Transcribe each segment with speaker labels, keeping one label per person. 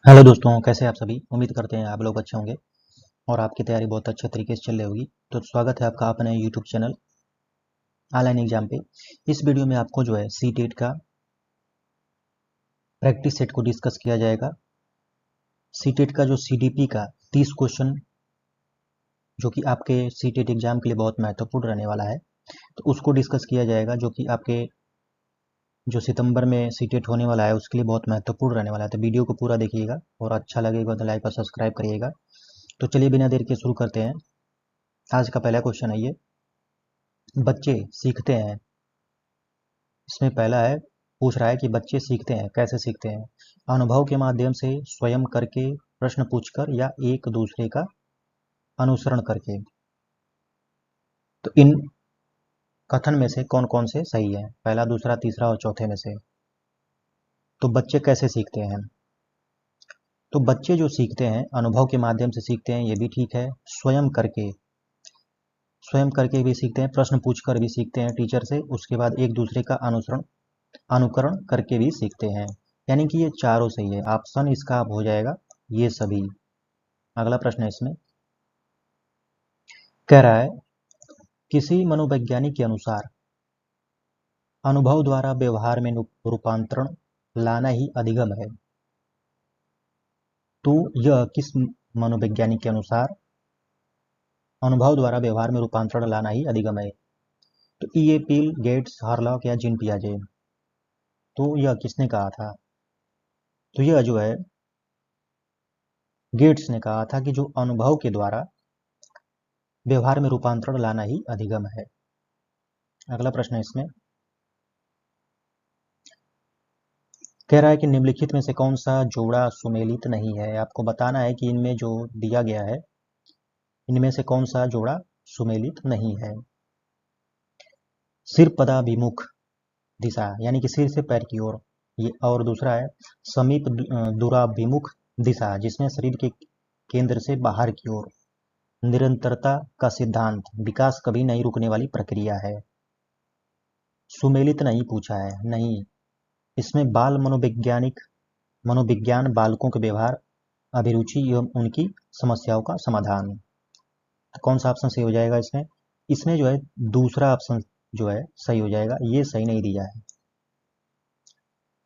Speaker 1: Hello दोस्तों, कैसे हैं आप सभी। उम्मीद करते हैं आप लोग अच्छे होंगे और आपकी तैयारी बहुत अच्छे तरीके से चल रही होगी। तो स्वागत है आपका अपने यूट्यूब चैनल ऑनलाइन एग्जाम पे। इस वीडियो में आपको जो है सी टेट का प्रैक्टिस सेट को डिस्कस किया जाएगा। सी टेट का जो CDP का 30 क्वेश्चन जो कि आपके सी टेट एग्जाम के लिए बहुत महत्वपूर्ण रहने वाला है, तो उसको डिस्कस किया जाएगा, जो कि आपके जो सितंबर में सी टेट होने वाला है उसके लिए बहुत महत्वपूर्ण रहने वाला है। तो वीडियो को पूरा देखिएगा और अच्छा लगेगा तो लाइक और सब्सक्राइब करिएगा। तो चलिए बिना देर के शुरू करते हैं। आज का पहला क्वेश्चन है ये, बच्चे सीखते हैं। इसमें पहला है, पूछ रहा है कि बच्चे सीखते हैं, कैसे सीखते हैं। अनुभव के माध्यम से, स्वयं करके, प्रश्न पूछकर या एक दूसरे का अनुसरण करके। तो इन कथन में से कौन कौन से सही है, पहला, दूसरा, तीसरा और चौथे में से। तो बच्चे कैसे सीखते हैं, तो बच्चे जो सीखते हैं अनुभव के माध्यम से सीखते हैं, ये भी ठीक है। स्वयं करके भी सीखते हैं, प्रश्न पूछकर भी सीखते हैं टीचर से, उसके बाद एक दूसरे का अनुकरण करके भी सीखते हैं। यानी कि ये चारों सही है। ऑप्शन इसका आप हो जाएगा ये सभी। अगला प्रश्न है इसमें, कह रहा है किसी मनोवैज्ञानिक के अनुसार अनुभव द्वारा व्यवहार में रूपांतरण लाना ही अधिगम है। तो यह किस मनोवैज्ञानिक के अनुसार अनुभव द्वारा व्यवहार में रूपांतरण लाना ही अधिगम है। तो E.A. पील, गेट्स, हार्लॉक या जीन पियाजे। तो यह किसने कहा था, तो यह जो है गेट्स ने कहा था कि जो अनुभव के द्वारा व्यवहार में रूपांतरण लाना ही अधिगम है। अगला प्रश्न है इसमें, कह रहा है कि निम्नलिखित में से कौन सा जोड़ा सुमेलित नहीं है। आपको बताना है कि इनमें जो दिया गया है इनमें से कौन सा जोड़ा सुमेलित नहीं है। सिर पदाभिमुख दिशा, यानी कि सिर से पैर की ओर, ये। और दूसरा है समीप दूराभिमुख दिशा, जिसमें शरीर के केंद्र से बाहर की ओर। निरंतरता का सिद्धांत, विकास कभी नहीं रुकने वाली प्रक्रिया है। सुमेलित नहीं पूछा है, नहीं। इसमें बाल मनोविज्ञान, बालकों के व्यवहार, अभिरुचि एवं उनकी समस्याओं का समाधान। तो कौन सा ऑप्शन सही हो जाएगा इसमें, इसमें जो है दूसरा ऑप्शन जो है सही हो जाएगा, ये सही नहीं दिया है।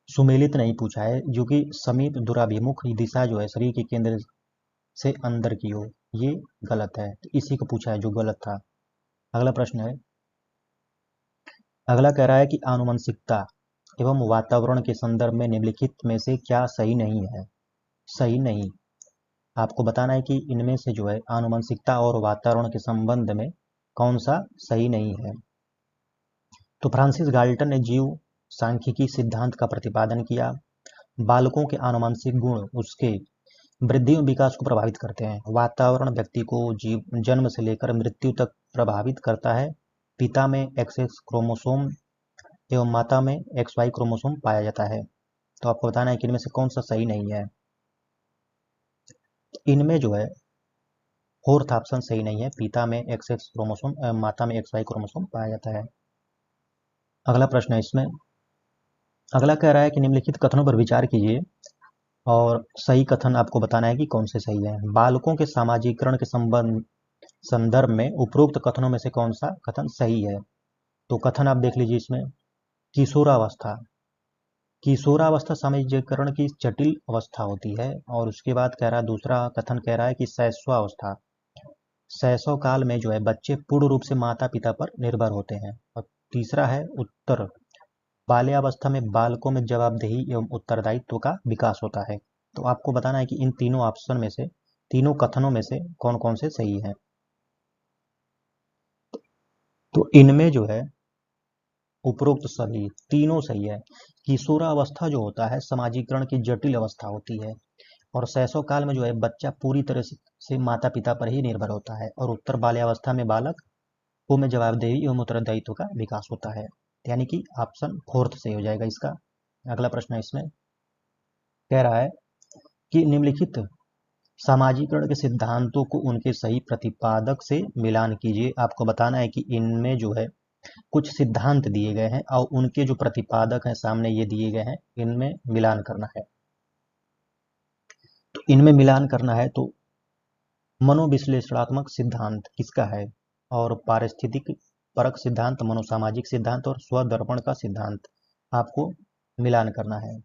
Speaker 1: सुमेलित नहीं पूछा है, जो कि समीप दूराभिमुख दिशा जो है शरीर के केंद्र से अंदर की ओर, ये गलत है। तो इसी को पूछा है जो गलत था। अगला प्रश्न है, अगला कह रहा है कि आनुवंशिकता एवं वातावरण के संदर्भ में निम्नलिखित में से क्या सही नहीं है। सही नहीं, आपको बताना है कि इनमें से जो है आनुवंशिकता और वातावरण के संबंध में कौन सा सही नहीं है। तो फ्रांसिस गाल्टन ने जीव सांख्यिकी सिद्धांत का प्रतिपादन किया। बालकों के आनुवंशिक गुण उसके वृद्धि और विकास को प्रभावित करते हैं। वातावरण व्यक्ति को जन्म से लेकर मृत्यु तक प्रभावित करता है। पिता में XX क्रोमोसोम एवं माता में XY क्रोमोसोम पाया जाता है। तो आपको बताना है कि इनमें से कौन सा सही नहीं है। इनमें जो है फोर्थ ऑप्शन सही नहीं है, पिता में XX क्रोमोसोम माता में XY क्रोमोसोम पाया जाता है। अगला प्रश्न है इसमें, अगला कह रहा है कि निम्नलिखित कथनों पर विचार कीजिए और सही कथन आपको बताना है कि कौन से सही है। बालकों के सामाजिकरण के संदर्भ में उपरोक्त कथनों में से कौन सा कथन सही है। तो कथन आप देख लीजिए इसमें, किशोरावस्था, किशोरावस्था सामाजिकरण की जटिल अवस्था होती है। और उसके बाद कह रहा है, दूसरा कथन कह रहा है कि शैशवावस्था, शैशव काल में जो है बच्चे पूर्ण रूप से माता पिता पर निर्भर होते हैं। और तीसरा है उत्तर, बाल्यावस्था में बालकों में जवाबदेही एवं उत्तरदायित्व का विकास होता है। तो आपको बताना है कि इन तीनों ऑप्शन में से, तीनों कथनों में से कौन कौन से सही है। तो इनमें जो है उपरोक्त सभी तीनों सही है। किशोरावस्था जो होता है समाजीकरण की जटिल अवस्था होती है। और शैशव काल में जो है बच्चा पूरी तरह से माता पिता पर ही निर्भर होता है। और उत्तर बाल्यावस्था में बालक को में जवाबदेही एवं उत्तरदायित्व का विकास होता है। यानी कि ऑप्शन फोर्थ सही हो जाएगा इसका। अगला प्रश्न है इसमें, कह रहा है कि निम्नलिखित सामाजिकरण के सिद्धांतों को उनके सही प्रतिपादक से मिलान कीजिए। आपको बताना है कि इनमें जो है कुछ सिद्धांत दिए गए हैं और उनके जो प्रतिपादक हैं सामने ये दिए गए हैं, इनमें मिलान करना है। तो इनमें मिलान करना है तो मनोविश्लेषणात्मक सिद्धांत किसका है, और पारिस्थितिक परक सिद्धांत, मनोसामाजिक सिद्धांत और स्वदर्पण का सिद्धांत आपको मिलान करना है।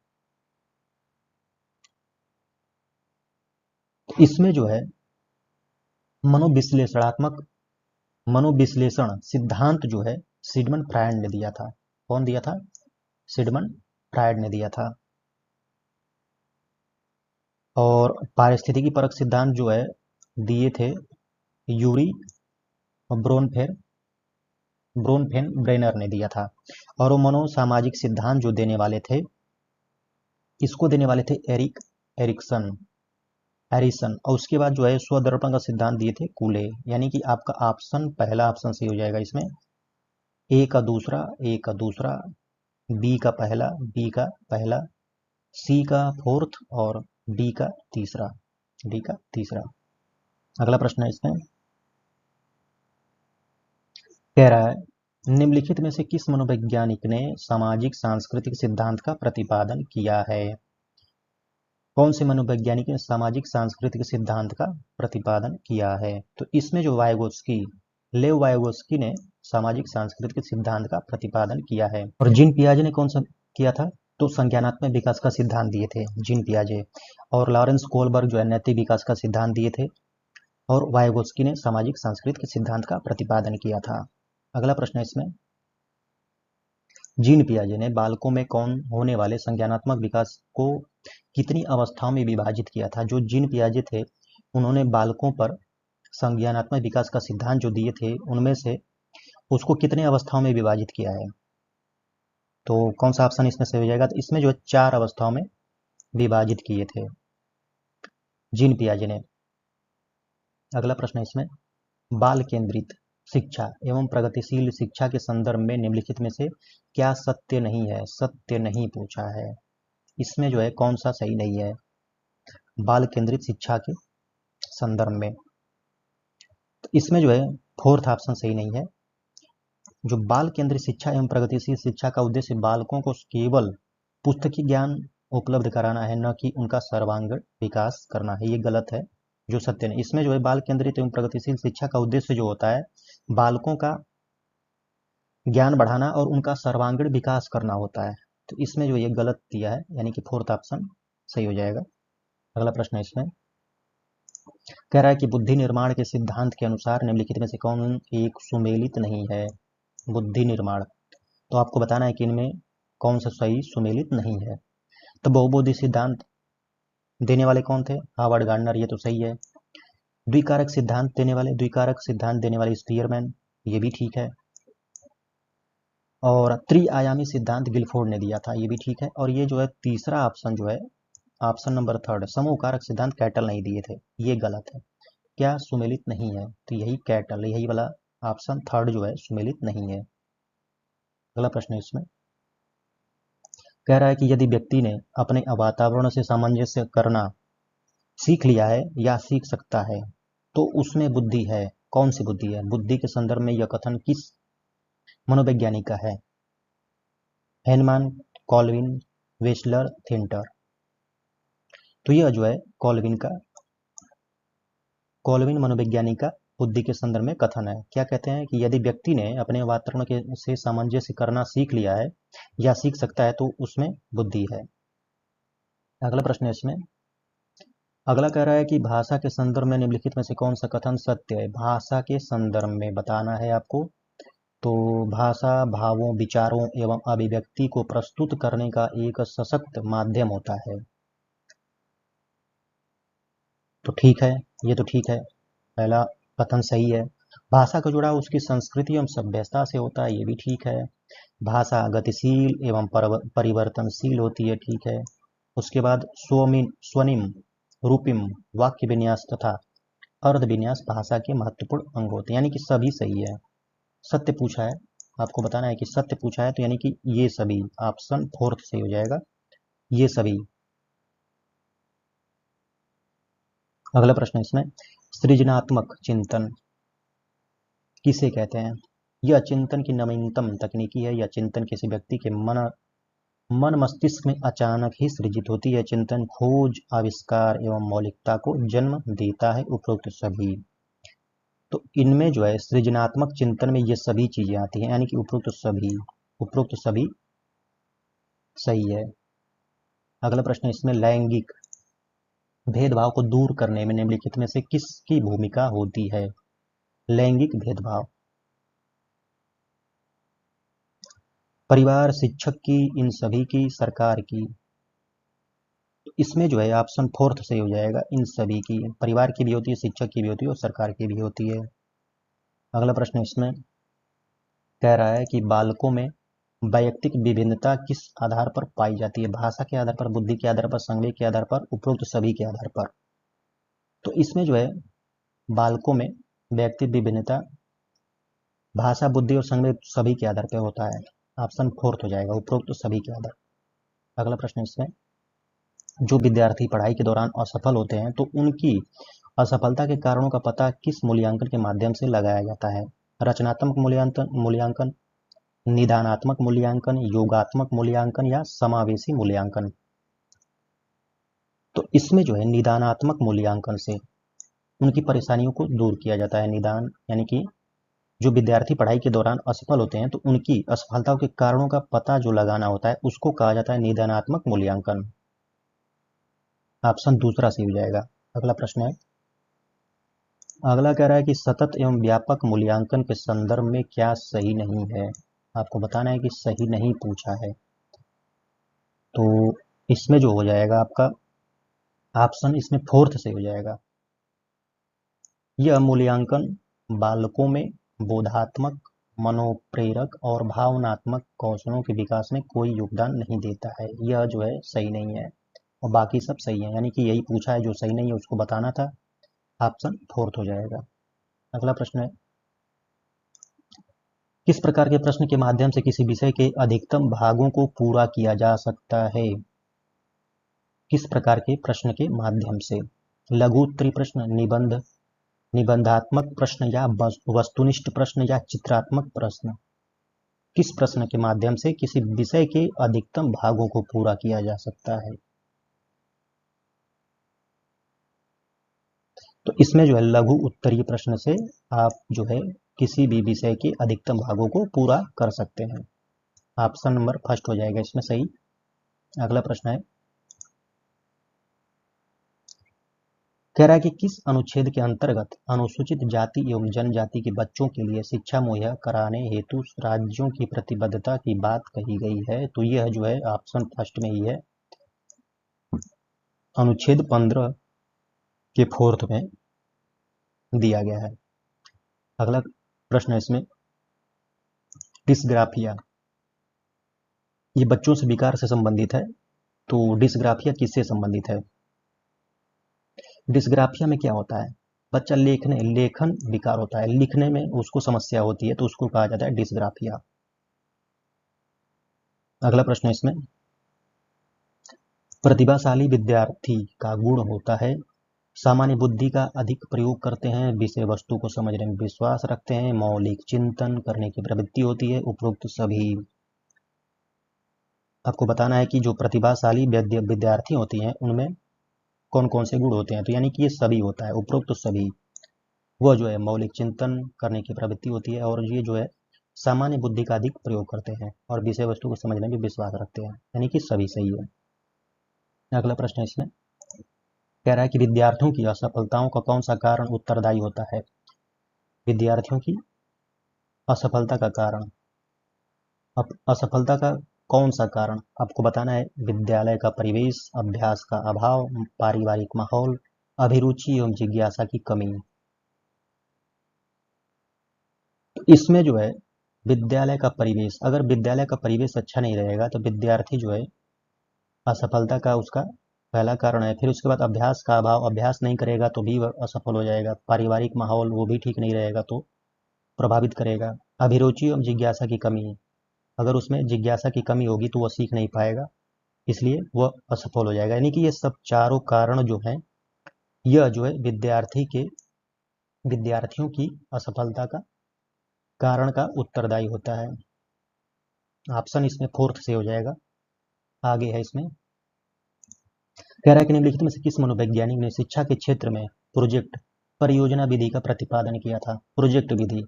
Speaker 1: तो इसमें जो है मनोविश्लेषण सिद्धांत जो है सिगमंड फ्रायड ने दिया था। कौन दिया था? सिगमंड फ्रायड ने दिया था। और पारिस्थितिकी परक सिद्धांत जो है दिए थे यूरी ब्रोनफेन-ब्रेनर ने दिया था। और वो मनोसामाजिक सिद्धांत जो देने वाले थे, इसको देने वाले थे एरिक्सन। और उसके बाद जो है स्वदर्पण का सिद्धांत दिए थे कूले। यानी कि आपका ऑप्शन, पहला ऑप्शन सही हो जाएगा इसमें। ए का दूसरा, बी का पहला, सी का फोर्थ और डी का तीसरा। अगला प्रश्न है इसमें, कह रहा है निम्नलिखित में से किस मनोवैज्ञानिक ने सामाजिक सांस्कृतिक सिद्धांत का प्रतिपादन किया है? कौन से मनोवैज्ञानिक ने सामाजिक सांस्कृतिक सिद्धांत का प्रतिपादन किया है? तो इसमें जो लेव वाइगोत्स्की ने सामाजिक सांस्कृतिक सिद्धांत का प्रतिपादन किया है। और जीन पियाजे ने कौन सा किया था? तो संज्ञानात्मक विकास का सिद्धांत दिए थे जीन पियाजे। और लॉरेंस कोलबर्ग जो है नैतिक विकास का सिद्धांत दिए थे। और वाइगोत्स्की ने सामाजिक सांस्कृतिक सिद्धांत का प्रतिपादन किया था। अगला प्रश्न है इसमें, जीन पियाजे ने बालकों में कौन होने वाले संज्ञानात्मक विकास को कितनी अवस्थाओं में विभाजित किया था? जो जीन पियाजे थे उन्होंने बालकों पर संज्ञानात्मक विकास का सिद्धांत जो दिए थे उनमें से उसको कितने अवस्थाओं में विभाजित किया है? तो कौन सा ऑप्शन इसमें सही हो जाएगा? तो इसमें जो 4 अवस्थाओं में विभाजित किए थे जीन पियाजे ने। अगला प्रश्न है इसमें, बाल केंद्रित शिक्षा एवं प्रगतिशील शिक्षा के संदर्भ में निम्नलिखित में से क्या सत्य नहीं है? सत्य नहीं पूछा है। इसमें जो है कौन सा सही नहीं है बाल केंद्रित शिक्षा के संदर्भ में? तो इसमें जो है फोर्थ ऑप्शन सही नहीं है। जो बाल केंद्रित शिक्षा एवं प्रगतिशील शिक्षा का उद्देश्य बालकों को केवल पुस्तकीय ज्ञान उपलब्ध कराना है, न कि उनका सर्वांगीण विकास करना है, ये गलत है। जो सत्य नहीं, इसमें जो है बाल केंद्रित एवं प्रगतिशील शिक्षा का उद्देश्य जो होता है बालकों का ज्ञान बढ़ाना और उनका सर्वांगीण विकास करना होता है। तो इसमें जो ये गलत दिया है, यानी कि फोर्थ ऑप्शन सही हो जाएगा। अगला प्रश्न है इसमें, कह रहा है कि बुद्धि निर्माण के सिद्धांत के अनुसार निम्नलिखित में से कौन एक सुमेलित नहीं है? बुद्धि निर्माण, तो आपको बताना है कि इनमें कौन सा सही सुमेलित नहीं है। तो बहुबुद्धि सिद्धांत देने वाले कौन थे? हार्वर्ड गार्डनर, ये तो सही है। द्विकारक सिद्धांत देने वाले स्पीयरमैन, ये भी ठीक है। और त्रिआयामी सिद्धांत गिलफोर्ड ने दिया था, ये भी ठीक है। और ये जो है तीसरा ऑप्शन जो है ऑप्शन नंबर 3 समूह कारक सिद्धांत कैटल नहीं दिए थे, ये गलत है। क्या सुमेलित नहीं है? तो यही कैटल, यही वाला ऑप्शन 3 जो है सुमेलित नहीं है। अगला प्रश्न है इसमें, कह रहा है कि यदि व्यक्ति ने अपने वातावरण से सामंजस्य करना सीख लिया है या सीख सकता है तो उसमें बुद्धि है। कौन सी बुद्धि है? बुद्धि के संदर्भ में यह कथन किस मनोवैज्ञानिक का है? हेनमान, कॉल्विन, वेस्लर, थिंटर। तो यह जो है कॉल्विन मनोवैज्ञानिक का बुद्धि के संदर्भ में कथन है। क्या कहते हैं कि यदि व्यक्ति ने अपने वातावरण के से सामंजस्य करना सीख लिया है या सीख सकता है तो उसमें बुद्धि है। अगला प्रश्न है इसमें, अगला कह रहा है कि भाषा के संदर्भ में निम्नलिखित में से कौन सा कथन सत्य है? भाषा के संदर्भ में बताना है आपको। तो भाषा भावों, विचारों एवं अभिव्यक्ति को प्रस्तुत करने का एक सशक्त माध्यम होता है। तो ठीक है, ये तो ठीक है, पहला कथन सही है। भाषा का जुड़ाव उसकी संस्कृति एवं सभ्यता से होता है, ये भी ठीक है। भाषा गतिशील एवं परिवर्तनशील होती है, ठीक है। उसके बाद स्वनिम, रूपिम, वाक्य विन्यास तथा अर्ध विन्यास भाषा के महत्वपूर्ण अंग होते हैं, यानी कि सभी सही है। सत्य पूछा है, आपको बताना है कि सत्य पूछा है, तो यानी कि ये सभी, ऑप्शन 4 सही हो जाएगा, ये सभी। अगला प्रश्न इसमें, सृजनात्मक चिंतन किसे कहते हैं? यह चिंतन की नवीनतम तकनीकी है। यह चिंतन किसी व्यक्ति के मन मन मस्तिष्क में अचानक ही सृजित होती है। चिंतन, खोज, आविष्कार एवं मौलिकता को जन्म देता है। उपरोक्त सभी, तो इनमें जो है सृजनात्मक चिंतन में ये सभी चीजें आती हैं, यानी कि उपरोक्त सभी सही है। अगला प्रश्न इसमें लैंगिक भेदभाव को दूर करने में निम्नलिखित में से किसकी भूमिका होती है? लैंगिक भेदभाव, परिवार, शिक्षक की, इन सभी की, सरकार की। तो इसमें जो है ऑप्शन फोर्थ सही हो जाएगा, इन सभी की। परिवार की भी होती है, शिक्षक की भी होती है और सरकार की भी होती है। अगला प्रश्न इसमें कह रहा है कि बालकों में वैयक्तिक विभिन्नता किस आधार पर पाई जाती है? भाषा के आधार पर, बुद्धि के आधार पर, संवेग के आधार पर, उपरोक्त सभी के आधार पर। तो इसमें जो है बालकों में वैयक्तिक विभिन्नता भाषा, बुद्धि और संवेग सभी के आधार पर होता है। ऑप्शन फोर्थ हो जाएगा, उपरोक्त सभी के आधार। अगला प्रश्न इसमें, जो विद्यार्थी पढ़ाई के दौरान असफल होते हैं तो उनकी असफलता के कारणों का पता किस मूल्यांकन के माध्यम से लगाया जाता है? रचनात्मक मूल्यांकन, निदानात्मक मूल्यांकन, योगात्मक मूल्यांकन या समावेशी मूल्यांकन। तो इसमें जो है निदानात्मक मूल्यांकन से उनकी परेशानियों को दूर किया जाता है। निदान यानी कि जो विद्यार्थी पढ़ाई के दौरान असफल होते हैं तो उनकी असफलताओं के कारणों का पता जो लगाना होता है उसको कहा जाता है निदानात्मक मूल्यांकन। ऑप्शन दूसरा सही हो जाएगा। अगला प्रश्न है, अगला कह रहा है कि सतत एवं व्यापक मूल्यांकन के संदर्भ में क्या सही नहीं है? आपको बताना है कि सही नहीं पूछा है। तो इसमें जो हो जाएगा आपका ऑप्शन इसमें फोर्थ से हो जाएगा। यह मूल्यांकन बालकों में बोधात्मक, मनोप्रेरक और भावनात्मक कौशलों के विकास में कोई योगदान नहीं देता है। यह जो है सही नहीं है और बाकी सब सही है, यानी कि यही पूछा है, जो सही नहीं है उसको बताना था। ऑप्शन फोर्थ हो जाएगा। अगला प्रश्न है, किस प्रकार के प्रश्न के माध्यम से किसी विषय के अधिकतम भागों को पूरा किया जा सकता है? किस प्रकार के प्रश्न के माध्यम से? लघु उत्तरीय प्रश्न, निबंध, निबंधात्मक प्रश्न या वस्तुनिष्ठ प्रश्न या चित्रात्मक प्रश्न? किस प्रश्न के माध्यम से किसी विषय के अधिकतम भागों को पूरा किया जा सकता है? तो इसमें जो है लघु उत्तरीय प्रश्न से आप जो है किसी भी विषय के अधिकतम भागों को पूरा कर सकते हैं। ऑप्शन नंबर फर्स्ट हो जाएगा इसमें सही। अगला प्रश्न है, कह रहा है कि किस अनुच्छेद के अंतर्गत अनुसूचित जाति एवं जनजाति के बच्चों के लिए शिक्षा मुहैया कराने हेतु राज्यों की प्रतिबद्धता की बात कही गई है? तो यह जो है ऑप्शन फर्स्ट में ही है, अनुच्छेद 15 के फोर्थ में दिया गया है। अगला प्रश्न है इसमें, डिस्ग्राफिया, ये बच्चों से विकार से संबंधित है। तो डिस्ग्राफिया किससे संबंधित है? डिस्ग्राफिया में क्या होता है? बच्चा लेखन विकार होता है, लिखने में उसको समस्या होती है तो उसको कहा जाता है डिस्ग्राफिया। अगला प्रश्न है इसमें, प्रतिभाशाली विद्यार्थी का गुण होता है सामान्य बुद्धि का अधिक प्रयोग करते हैं, विषय वस्तु को समझने में विश्वास रखते हैं, मौलिक चिंतन करने की प्रवृत्ति होती है, उपरोक्त सभी। आपको बताना है कि जो प्रतिभाशाली विद्यार्थी होती हैं उनमें कौन कौन से गुण होते हैं। तो यानी कि ये सभी होता है, उपरोक्त सभी। वह जो है मौलिक चिंतन करने की प्रवृत्ति होती है और ये जो है सामान्य बुद्धि का अधिक प्रयोग करते हैं और विषय वस्तु को समझने में विश्वास रखते हैं, यानी कि सभी सही है। अगला प्रश्न है इसमें, कह रहा है कि विद्यार्थियों की असफलताओं का कौन सा कारण उत्तरदायी होता है? विद्यार्थियों की असफलता का कारण, असफलता का कौन सा कारण आपको बताना है? विद्यालय का परिवेश, अभ्यास का अभाव, पारिवारिक माहौल, अभिरुचि एवं जिज्ञासा की कमी। तो इसमें जो है विद्यालय का परिवेश, अगर विद्यालय का परिवेश अच्छा नहीं रहेगा तो विद्यार्थी जो है असफलता का उसका पहला कारण है। फिर उसके बाद अभ्यास का अभाव, अभ्यास नहीं करेगा तो भी वह असफल हो जाएगा। पारिवारिक माहौल वो भी ठीक नहीं रहेगा तो प्रभावित करेगा। अभिरुचि एवं जिज्ञासा की कमी, अगर उसमें जिज्ञासा की कमी होगी तो वह सीख नहीं पाएगा, इसलिए वह असफल हो जाएगा। यानी कि ये सब चारों कारण जो हैं यह जो है विद्यार्थियों की असफलता का कारण का उत्तरदायी होता है। ऑप्शन इसमें फोर्थ से हो जाएगा। आगे है इसमें, कह रहा है कि निम्नलिखित में से किस मनोवैज्ञानिक ने शिक्षा के क्षेत्र में प्रोजेक्ट परियोजना विधि का प्रतिपादन किया था। प्रोजेक्ट विधि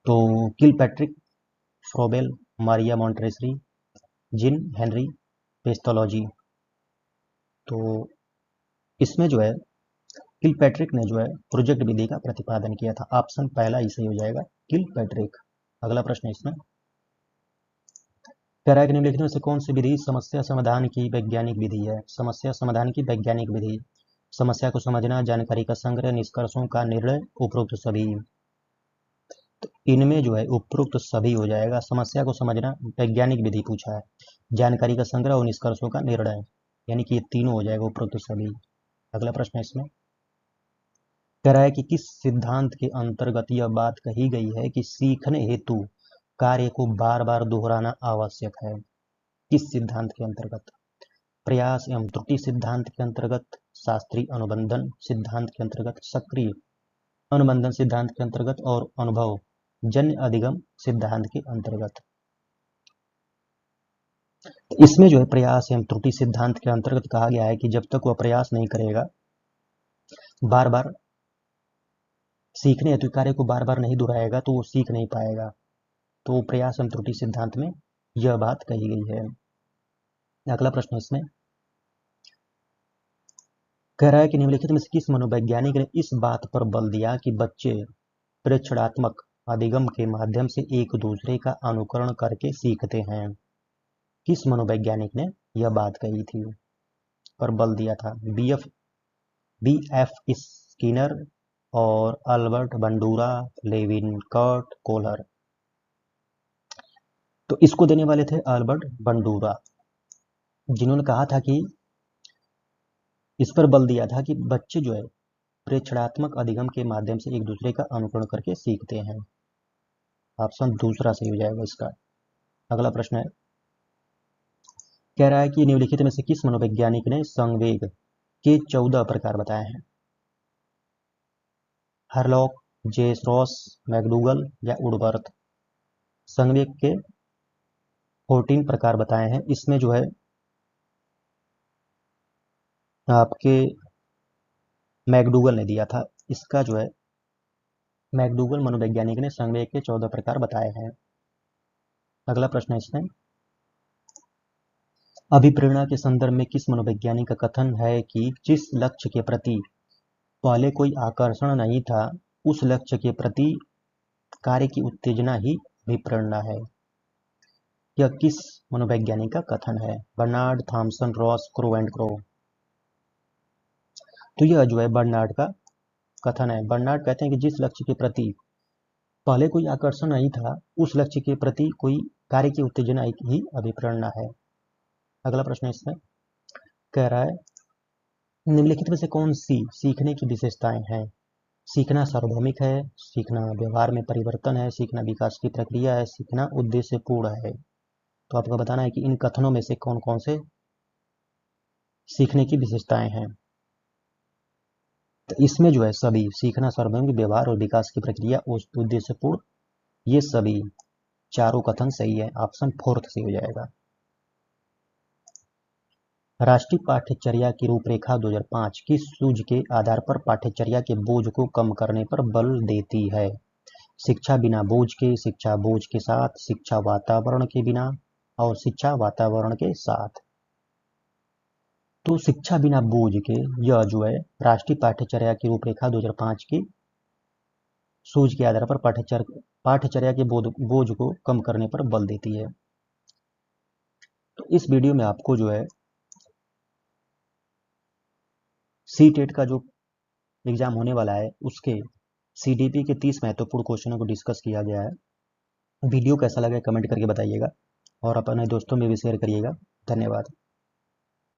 Speaker 1: तो Kilpatrick, Froebel, Maria Montessori, gene Henry pestology. तो इसमें जो है किलपैट्रिक ने जो है प्रोजेक्ट विधि का प्रतिपादन किया था। ऑप्शन पहला ही सही हो जाएगा, किलपैट्रिक। अगला प्रश्न इसमें कह रहा है कि निम्नलिखित में से कौन सी विधि समस्या समाधान की वैज्ञानिक विधि है। समस्या समाधान की वैज्ञानिक विधि, समस्या को समझना, जानकारी का संग्रह, निष्कर्षों का निर्णय, उपरोक्त सभी। तो इनमें जो है उपरोक्त सभी हो जाएगा। समस्या को समझना वैज्ञानिक विधि पूछा है, जानकारी का संग्रह और निष्कर्षों का निर्णय, यानी कि ये तीनों हो जाएगा उपरोक्त सभी। अगला प्रश्न इसमें कह रहा है कि किस सिद्धांत के अंतर्गत यह बात कही गई है कि सीखने हेतु कार्य को बार बार दोहराना आवश्यक है। किस सिद्धांत के अंतर्गत, प्रयास एवं त्रुटि सिद्धांत के अंतर्गत, शास्त्रीय अनुबंधन सिद्धांत के अंतर्गत, सक्रिय अनुबंधन सिद्धांत के अंतर्गत और अनुभव जन्य अधिगम सिद्धांत के अंतर्गत। इसमें जो है प्रयास एवं त्रुटि सिद्धांत के अंतर्गत कहा गया है कि जब तक वह प्रयास नहीं करेगा, बार बार सीखने हेतु कार्य को बार बार नहीं दोहराएगा, तो वो सीख नहीं पाएगा। तो प्रयास एवं त्रुटि सिद्धांत में यह बात कही गई है। अगला प्रश्न इसमें कह रहा है कि निम्नलिखित में से किस मनोवैज्ञानिक ने इस बात पर बल दिया कि बच्चे प्रेक्षणात्मक अधिगम के माध्यम से एक दूसरे का अनुकरण करके सीखते हैं। किस मनोवैज्ञानिक ने यह बात कही थी, पर बल दिया था। बी.एफ. स्किनर और अल्बर्ट बंडूरा, लेविनकर्ट, कोहलर। तो इसको देने वाले थे अल्बर्ट बंडूरा, जिन्होंने कहा था कि इस पर बल दिया था कि बच्चे जो है प्रेक्षणात्मक अधिगम के माध्यम से एक दूसरे का अनुकरण करके सीखते हैं। ऑप्शन दूसरा सही हो जाएगा इसका। अगला प्रश्न है, कह रहा है कि निम्नलिखित में से किस मनोवैज्ञानिक ने संवेग के 14 प्रकार बताए हैं। हरलॉक, जेस रॉस, मैकडूगल या वुडवर्थ। संवेग के 14 प्रकार बताए हैं। इसमें जो है आपके मैकडूगल ने दिया था। इसका जो है मैकडूगल मनोवैज्ञानिक ने संवेग के 14 प्रकार बताए हैं। अगला प्रश्न इसमें अभिप्रेरणा के संदर्भ में किस मनोवैज्ञानिक का कथन है कि जिस लक्ष्य के प्रति पहले कोई आकर्षण नहीं था, उस लक्ष्य के प्रति कार्य की उत्तेजना ही अभिप्रेरणा है। यह किस मनोवैज्ञानिक का कथन है। Bernard, Thomson, Ross, Crow and Crow. तो यह जो है बर्नार्ड का कथन है। बर्नार्ड कहते हैं कि जिस लक्ष्य के प्रति पहले कोई आकर्षण नहीं था, उस लक्ष्य के प्रति कोई कार्य की उत्तेजना ही अभिप्रेरणा है। अगला प्रश्न इसमें कह रहा है निम्नलिखित में से कौन सी सीखने की विशेषताएं हैं। सीखना सार्वभौमिक है, सीखना व्यवहार में परिवर्तन है, सीखना विकास की प्रक्रिया है, सीखना उद्देश्यपूर्ण है। तो आपको बताना है कि इन कथनों में से कौन कौन से सीखने की विशेषताएं हैं। तो इसमें जो है सभी, सीखना सार्वभौमिक, व्यवहार और विकास की प्रक्रिया, उद्देश्यपूर्ण, ये सभी चारों कथन सही है। ऑप्शन फोर्थ से हो जाएगा। राष्ट्रीय पाठ्यचर्या की रूपरेखा 2005 किस सूझ के आधार पर पाठ्यचर्या के बोझ को कम करने पर बल देती है। शिक्षा बिना बोझ के, शिक्षा बोझ के साथ, शिक्षा वातावरण के बिना और शिक्षा वातावरण के साथ। तो शिक्षा बिना बोझ के यह जो है राष्ट्रीय पाठ्यचर्या की रूपरेखा 2005 की सूझ के आधार पर पाठ्यचर्या के बोझ को कम करने पर बल देती है। तो इस वीडियो में आपको जो है सीटेट का जो एग्जाम होने वाला है उसके सीडीपी के 30 महत्वपूर्ण क्वेश्चनों को डिस्कस किया गया है। वीडियो कैसा लगा कमेंट करके बताइएगा और अपने दोस्तों में भी शेयर करिएगा। धन्यवाद।